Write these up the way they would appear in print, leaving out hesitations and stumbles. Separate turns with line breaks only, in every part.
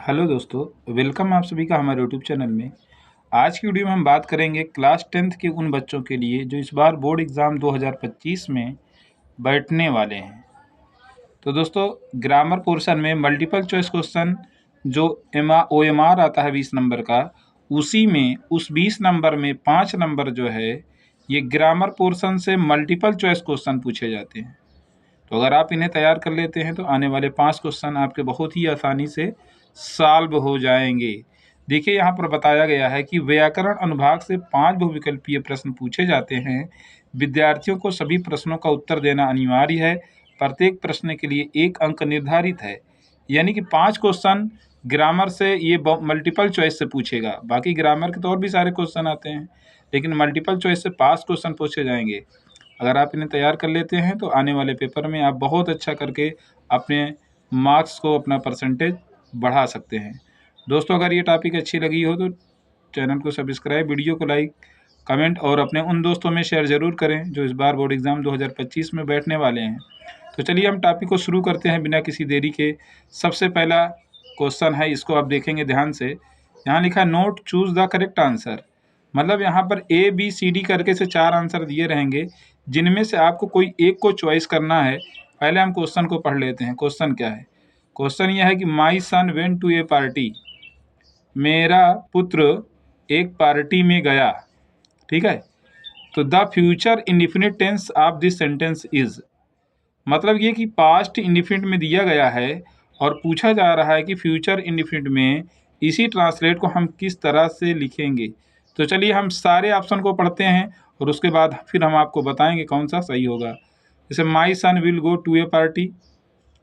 Hello दोस्तों, welcome आप सभी का हमारे यूट्यूब चैनल में। आज की वीडियो में हम बात करेंगे क्लास 10th के उन बच्चों के लिए जो इस बार बोर्ड एग्ज़ाम 2025 में बैठने वाले हैं। तो दोस्तों, ग्रामर पोर्शन में मल्टीपल चॉइस क्वेश्चन जो OMR आता है 20 नंबर का, उसी में उस 20 नंबर में 5 नंबर जो है ये ग्रामर पोर्शन से मल्टीपल चॉइस क्वेश्चन पूछे जाते हैं। तो अगर आप इन्हें तैयार कर लेते हैं तो आने वाले 5 क्वेश्चन आपके बहुत ही आसानी से सॉल्व हो जाएंगे। देखिए, यहाँ पर बताया गया है कि व्याकरण अनुभाग से 5 बहुविकल्पीय प्रश्न पूछे जाते हैं। विद्यार्थियों को सभी प्रश्नों का उत्तर देना अनिवार्य है। प्रत्येक प्रश्न के लिए 1 अंक निर्धारित है। यानी कि 5 क्वेश्चन ग्रामर से ये मल्टीपल चॉइस से पूछेगा। बाकी ग्रामर के तो और भी सारे क्वेश्चन आते हैं, लेकिन मल्टीपल चॉइस से 5 क्वेश्चन पूछे जाएंगे। अगर आप इन्हें तैयार कर लेते हैं तो आने वाले पेपर में आप बहुत अच्छा करके अपने मार्क्स को, अपना परसेंटेज बढ़ा सकते हैं। दोस्तों, अगर ये टॉपिक अच्छी लगी हो तो चैनल को सब्सक्राइब, वीडियो को लाइक, कमेंट और अपने उन दोस्तों में शेयर ज़रूर करें जो इस बार बोर्ड एग्ज़ाम 2025 में बैठने वाले हैं। तो चलिए हम टॉपिक को शुरू करते हैं बिना किसी देरी के। सबसे पहला क्वेश्चन है, इसको आप देखेंगे ध्यान से। यहाँ लिखा है note choose the correct answer. मतलब यहाँ पर ABCD करके से 4 आंसर दिए रहेंगे, जिनमें से आपको कोई एक को चॉइस करना है। पहले हम क्वेश्चन को पढ़ लेते हैं। क्वेश्चन क्या है? क्वेश्चन यह है कि my son went to a party. मेरा पुत्र एक पार्टी में गया। ठीक है। तो the future indefinite tense of this sentence is, मतलब ये कि पास्ट इंडिफिनिट में दिया गया है और पूछा जा रहा है कि फ्यूचर इंडिफिनिट में इसी ट्रांसलेट को हम किस तरह से लिखेंगे। तो चलिए हम सारे ऑप्शन को पढ़ते हैं और उसके बाद फिर हम आपको बताएंगे कौन सा सही होगा। जैसे my son will go to a party,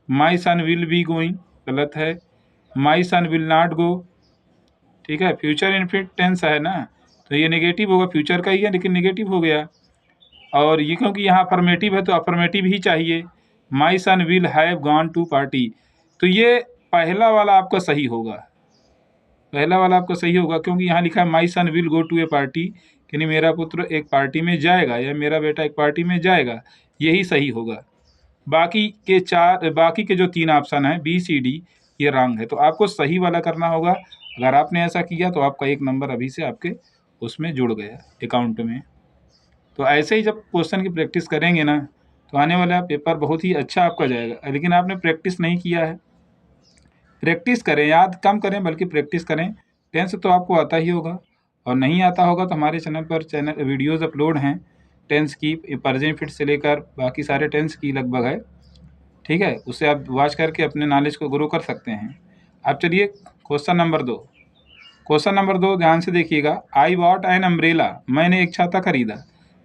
my son will be going, गलत है। My son will not go, ठीक है, फ्यूचर इनफिनिट टेंस है ना, तो ये नेगेटिव होगा, फ्यूचर का ही है लेकिन नेगेटिव हो गया। और ये क्योंकि यहाँ अफर्मेटिव है तो अफर्मेटिव ही चाहिए। My son will have gone to party, तो ये पहला वाला आपका सही होगा। पहला वाला आपका सही होगा क्योंकि यहाँ लिखा है my son will go to a party, यानी मेरा पुत्र एक पार्टी में जाएगा या मेरा बेटा एक पार्टी में जाएगा, यही सही होगा। बाकी के जो 3 ऑप्शन हैं BCD, ये रॉन्ग है। तो आपको सही वाला करना होगा। अगर आपने ऐसा किया तो आपका 1 नंबर अभी से आपके उसमें जुड़ गया अकाउंट में। तो ऐसे ही जब क्वेश्चन की प्रैक्टिस करेंगे ना तो आने वाला पेपर बहुत ही अच्छा आपका जाएगा। लेकिन आपने प्रैक्टिस नहीं किया है। प्रैक्टिस करें, याद कम करें बल्कि प्रैक्टिस करें। टेंस तो आपको आता ही होगा, और नहीं आता होगा तो हमारे चैनल पर वीडियोज़ अपलोड हैं टेंस की, प्रेजेंट फिट से लेकर बाकी सारे टेंस की लगभग है। ठीक है, उससे आप वॉच करके अपने नॉलेज को ग्रो कर सकते हैं। अब चलिए क्वेश्चन नंबर 2। क्वेश्चन नंबर 2 ध्यान से देखिएगा। आई वॉट एन अम्ब्रेला, मैंने एक छाता खरीदा।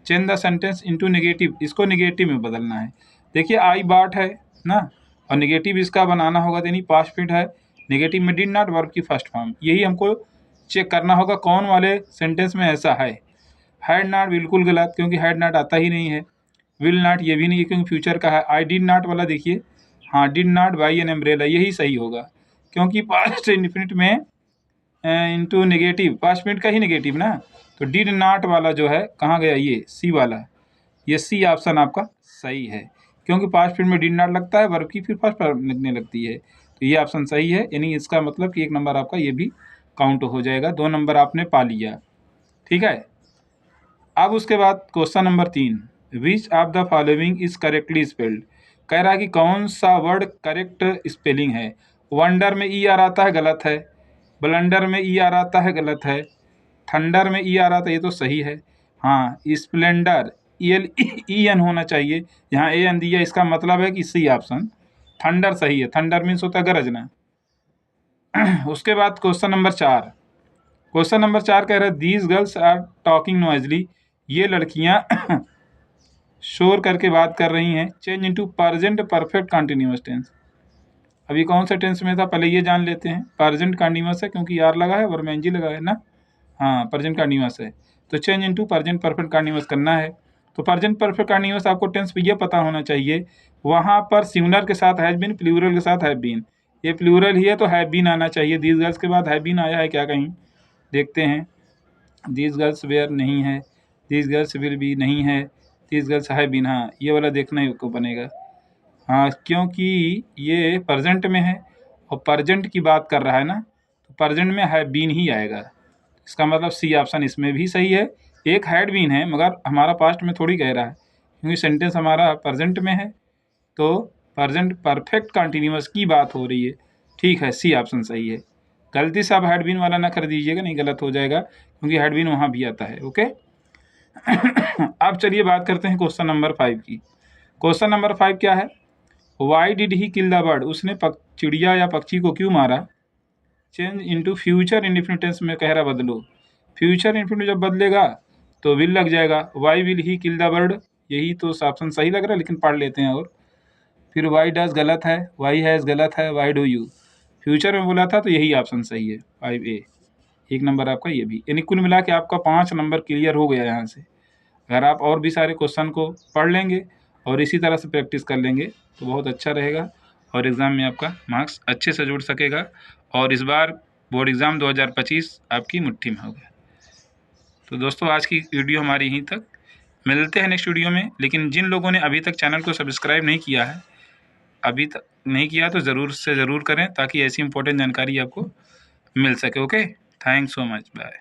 Change the sentence into negative, इसको नेगेटिव में बदलना है। देखिए आई बॉट है ना, और नेगेटिव इसका बनाना होगा, यानी पास्ट फिट है। नेगेटिव में डिड नॉट वर्ब की फर्स्ट फॉर्म, यही हमको चेक करना होगा कौन वाले सेंटेंस में ऐसा है। हैड नॉट बिल्कुल गलत, क्योंकि हैड नॉट आता ही नहीं है। विल नॉट ये भी नहीं है क्योंकि फ्यूचर का है। आई डिड नॉट वाला देखिए, हाँ, did not buy an umbrella, यही सही होगा क्योंकि पास्ट इंडिफिनिट में इंटू नेगेटिव, पास्ट मिनट का ही नेगेटिव ना। तो डिड नॉट वाला जो है कहाँ गया, ये सी वाला, ये सी ऑप्शन आपका सही है क्योंकि पास्ट मिनट में डिड नॉट लगता है, वर्ब की फिर फर्स्ट फॉर्म लगने लगती है। तो ये ऑप्शन सही है, यानी इसका मतलब कि 1 नंबर आपका ये भी काउंट हो जाएगा। 2 नंबर आपने पा लिया। ठीक है। अब उसके बाद question number 3, which of the following is correctly spelled. कह रहा है कि कौन सा वर्ड करेक्ट स्पेलिंग है। वंडर में ER आता है, गलत है। ब्लंडर में ER आता है, गलत है। थंडर में ER आता है, ये तो सही है। हाँ, स्प्लेंडर EN होना चाहिए, यहाँ AN दिया, इसका मतलब है कि सी ऑप्शन थंडर सही है। थंडर मीन्स होता है गरजना। उसके बाद क्वेश्चन नंबर 4। क्वेश्चन नंबर 4 कह रहा है these girls are talking noisily, ये लड़कियां शोर करके बात कर रही हैं। Change into present perfect continuous tense. अभी कौन सा टेंस में था पहले ये जान लेते हैं। प्रेजेंट कंटिन्यूअस है क्योंकि यार लगा है और एनजी लगा है ना, हाँ, प्रेजेंट कंटिन्यूअस है। तो change into present perfect continuous करना है। तो प्रेजेंट परफेक्ट कंटिन्यूअस आपको टेंस ये पता होना चाहिए, वहाँ पर सिंगुलर के साथ हैज बीन, प्लूरल के साथ हैव बीन। ये प्लूरल ही है तो हैव बीन आना चाहिए। दीज गर्ल्स के बाद हैव बीन आया है क्या कहीं, देखते हैं। दीज गर्ल्स वेयर नहीं है, दीज गर्ल्स विल बी नहीं है, दीज गर्ल्स हैव बीन, हाँ, ये वाला देखना ही को बनेगा। हाँ, क्योंकि ये प्रेजेंट में है और प्रेजेंट की बात कर रहा है ना, तो प्रेजेंट में हैव बीन ही आएगा। इसका मतलब सी ऑप्शन इसमें भी सही है। एक हैड बीन है मगर हमारा पास्ट में थोड़ी कह रहा है, क्योंकि सेंटेंस हमारा प्रेजेंट में है, तो प्रेजेंट परफेक्ट कंटिन्यूअस की बात हो रही है। ठीक है, सी ऑप्शन सही है। गलती से आप हैड बीन वाला ना कर दीजिएगा, नहीं गलत हो जाएगा, क्योंकि हैड बीन वहाँ भी आता है। ओके अब चलिए बात करते हैं क्वेश्चन नंबर 5 की। क्वेश्चन नंबर 5 क्या है? Why did he kill the bird? उसने चिड़िया या पक्षी को क्यों मारा? Change into future indefinite tense में कह रहा बदलो। फ्यूचर इंडेफिनिट जब बदलेगा तो विल लग जाएगा। Why will he kill the bird, यही तो ऑप्शन सही लग रहा है, लेकिन पढ़ लेते हैं। और फिर वाई डज गलत है, वाई हैज़ गलत है, वाई डू यू फ्यूचर में बोला था, तो यही ऑप्शन सही है 5A। एक नंबर आपका ये भी, यानी कुल मिला के आपका 5 नंबर क्लियर हो गया यहाँ से। अगर आप और भी सारे क्वेश्चन को पढ़ लेंगे और इसी तरह से प्रैक्टिस कर लेंगे तो बहुत अच्छा रहेगा, और एग्ज़ाम में आपका मार्क्स अच्छे से जुड़ सकेगा, और इस बार बोर्ड एग्ज़ाम 2025 आपकी मुट्ठी में होगा। तो दोस्तों आज की वीडियो हमारी यहीं तक, मिलते हैं नेक्स्ट वीडियो में। लेकिन जिन लोगों ने अभी तक चैनल को सब्सक्राइब नहीं किया है, अभी तक नहीं किया तो ज़रूर से ज़रूर करें, ताकि ऐसी इंपॉर्टेंट जानकारी आपको मिल सके। Okay, thanks so much, bye.